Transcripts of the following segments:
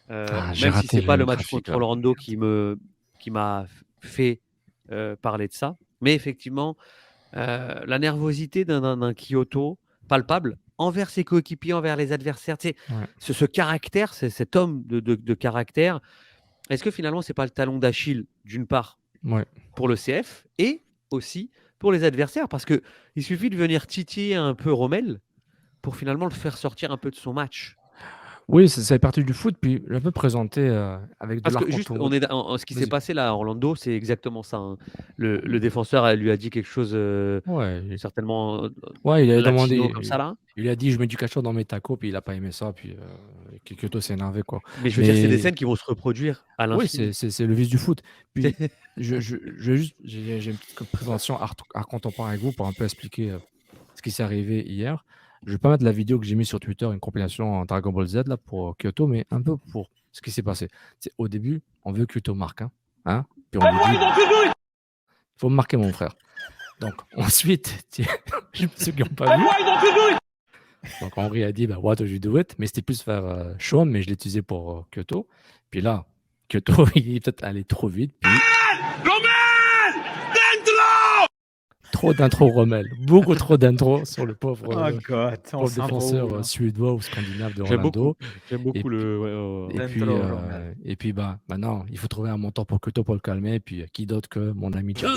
J'ai Même si raté c'est pas le le match graphique contre là. Orlando qui m'a fait parler de ça. Mais effectivement, la nervosité d'un Kyoto palpable envers ses coéquipiers, envers les adversaires, tu sais, Ouais. ce caractère, cet homme de caractère, est-ce que finalement, c'est pas le talon d'Achille, d'une part, Ouais. pour le CF et aussi pour les adversaires? Parce qu'il suffit de venir titiller un peu Rommel pour finalement le faire sortir un peu de son match. Oui, c'est parti du foot, puis je peux présenter avec de Parce que l'art juste, contourné. ce qui s'est Vas-y. passé là à Orlando, c'est exactement ça, hein. Le défenseur elle lui a dit quelque chose, Ouais, certainement ouais, il avait latino comme demandé, ça là. il lui a dit je mets du ketchup dans mes tacos, puis il a pas aimé ça, puis Kyoto s'est énervé, quoi. Mais je veux dire, c'est des Mais scènes qui vont se reproduire à oui, l'infini. c'est le vice du foot. Puis j'ai une petite présentation art contemporain avec vous pour un peu expliquer ce qui s'est arrivé hier. Je vais pas mettre la vidéo que j'ai mise sur Twitter, une compilation en Dragon Ball Z là pour Kyoto, mais un peu pour ce qui s'est passé. Au début, on veut que Kyoto marque, hein, puis on lui dit, il faut me marquer mon frère. Donc ensuite, ceux qui n'ont pas vu, donc Henri a dit, bah, what do you do it? Mais c'était plus faire Sean, mais je l'ai utilisé pour Kyoto. Puis là, Kyoto, il est peut-être allé trop vite, puis trop d'intro Rommel, beaucoup trop d'intro sur le Oh God, on pauvre s'en va défenseur où, là? suédois ou scandinave de J'aime beaucoup, Orlando. j'aime Et beaucoup puis, Dentro Rommel. et puis bah, maintenant, il faut trouver un montant pour Kyoto pour le calmer. Et puis, qui d'autre que mon ami Jack.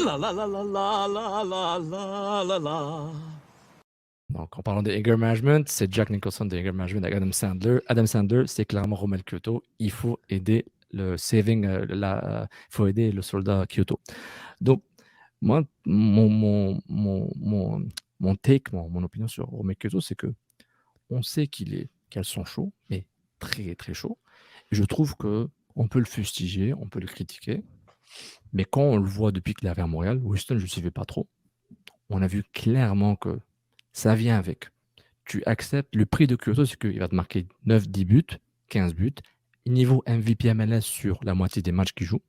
Donc, en parlant de Anger Management, c'est Jack Nicholson de Anger Management avec Adam Sandler. Adam Sandler, c'est clairement Rommel Kyoto. Il faut aider le saving, il faut aider le soldat Kyoto. Donc, moi, mon take, mon opinion sur Rommel Kyoto, c'est que on sait qu'elles sont chauds, mais très très chauds. Et je trouve que on peut le fustiger, on peut le critiquer, mais quand on le voit depuis qu'il est arrivé à Montréal, Houston, je ne suivais pas trop, on a vu clairement que ça vient avec. Tu acceptes le prix de Kyoto, c'est qu'il va te marquer 9, 10 buts, 15 buts, niveau MVP MLS sur la moitié des matchs qu'il joue.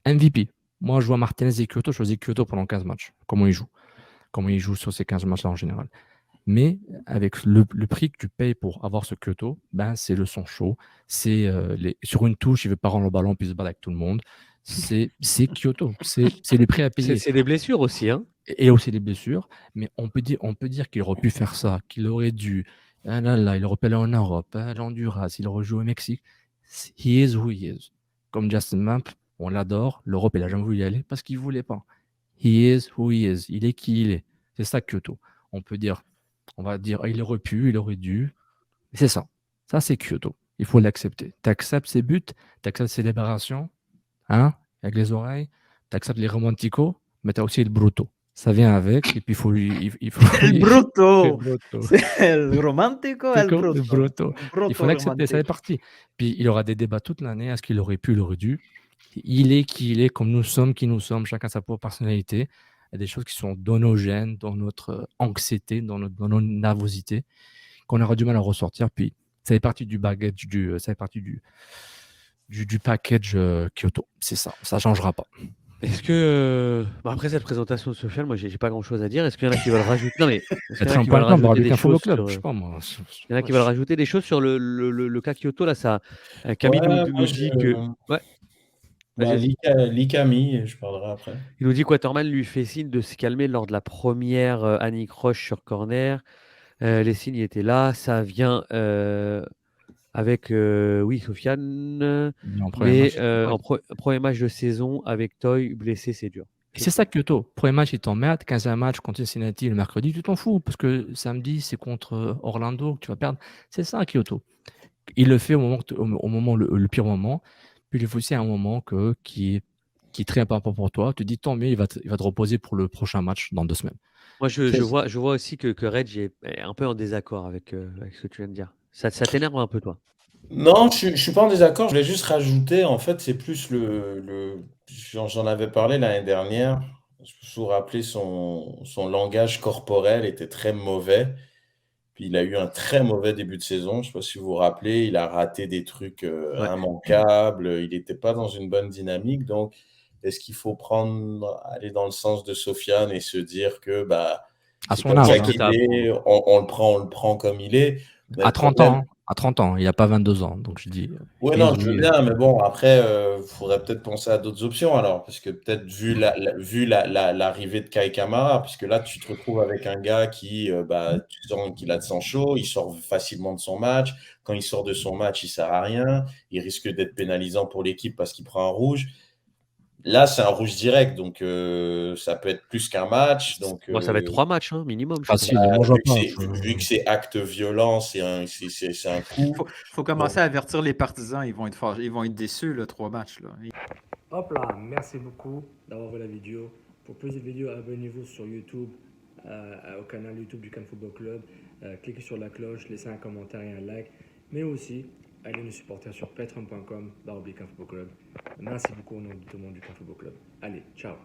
MVP. Moi, je vois Martinez et Kyoto, je choisis Kyoto pendant 15 matchs. Comment il joue sur ces 15 matchs-là en général. Mais avec le prix que tu payes pour avoir ce Kyoto, ben, c'est le son chaud. C'est sur une touche, il ne veut pas rendre le ballon puis il se bat avec tout le monde. C'est Kyoto. C'est le prix à payer. C'est des blessures aussi, hein. Et aussi des blessures. Mais on peut dire qu'il aurait pu faire ça, qu'il aurait dû. Ah là là, il aurait pu aller en Europe, à l'Honduras, il aurait joué au Mexique. He is who he is. Comme Justin Mapp, on l'adore. L'Europe, il n'a jamais voulu y aller parce qu'il ne voulait pas. He is who he is. Il est qui il est. C'est ça Kyoto. On va dire, il aurait pu, il aurait dû. C'est ça. Ça, c'est Kyoto. Il faut l'accepter. Tu acceptes ses buts, tu acceptes ses libérations, hein, avec les oreilles, tu acceptes les romanticos, mais tu as aussi le bruto. Ça vient avec, et puis il faut El bruto. le bruto. C'est el romántico, el bruto. Le bruto. Bruto Il faut l'accepter, ça fait romantique. partie. Puis il y aura des débats toute l'année. Est-ce qu'il aurait pu, il aurait dû? Il est qui il est, comme nous sommes qui nous sommes, chacun sa propre personnalité. Il y a des choses qui sont dans nos gènes, dans notre anxiété, dans nos nervosités, qu'on aura du mal à ressortir. Puis ça fait partie du baggage, ça fait partie du package Kyoto. C'est ça, ça changera pas. Est-ce que après cette présentation de Sofiane, moi j'ai pas grand-chose à dire. Est-ce qu'il y en a qui veulent rajouter? Non mais est-ce qu'il y en a qui veulent rajouter des choses sur? Je sais pas moi. Il y en a qui veulent rajouter des choses sur le cas Kyoto là. Ça, Camille Ouais, moi, nous dit que ouais. Bah, Vas-y. Camille, je parlerai après. Il nous dit qu'Waterman lui fait signe de se calmer lors de la première anicroche sur corner. Les signes étaient là. Ça vient avec, oui, Sofiane. Mais premier match de saison avec Toy blessé, c'est dur. Et c'est ça Kyoto. Premier match, il t'emmerde. 15e match contre Cincinnati le mercredi, tu t'en fous. Parce que samedi, c'est contre Orlando que tu vas perdre. C'est ça Kyoto. Il le fait au moment le pire moment. Puis il le fait aussi à un moment qui est très important pour toi. Tu te dis tant mieux, il va te reposer pour le prochain match dans 2 semaines. Moi, je vois aussi que Reg est un peu en désaccord avec ce que tu viens de dire. Ça t'énerve un peu, toi? Non, je suis pas en désaccord. Je voulais juste rajouter, en fait, c'est plus j'en avais parlé l'année dernière. Je me suis rappelé son langage corporel était très mauvais. Puis il a eu un très mauvais début de saison. Je sais pas si vous vous rappelez, il a raté des trucs Ouais. immanquables. Il n'était pas dans une bonne dynamique. Donc, est-ce qu'il faut aller dans le sens de Sofiane et se dire que bah, À c'est son comme âge, ça hein. qu'il est, on le prend comme il est. Mais À le 30 problème ans, hein, à 30 ans, il a pas 22 ans, donc je dis, ouais, non, je veux easy, bien, mais bon, après, faudrait peut-être penser à d'autres options alors, parce que peut-être vu l'arrivée de Kai Kamara, puisque là, tu te retrouves avec un gars qui, bah, tu sens qu'il a de sang chaud, il sort facilement de son match. Quand il sort de son match, il sert à rien. Il risque d'être pénalisant pour l'équipe parce qu'il prend un rouge. Là, c'est un rouge direct, donc ça peut être plus qu'un match. Donc, Moi, ça va être 3 matchs, hein, minimum, je pense. facile, moi je vois vu que pas, vu que c'est acte violent, c'est un coup. Faut commencer à avertir les partisans, ils vont être ils vont être déçus, le 3 matchs. Là. Hop là, merci beaucoup d'avoir vu la vidéo. Pour plus de vidéos, abonnez-vous sur YouTube, au canal YouTube du Cannes Football Club. Cliquez sur la cloche, laissez un commentaire et un like. Mais aussi, allez nous supporter sur patreon.com/Cannes Football Club. Merci beaucoup au nom de tout le monde du Cannes Football Club. Allez, ciao.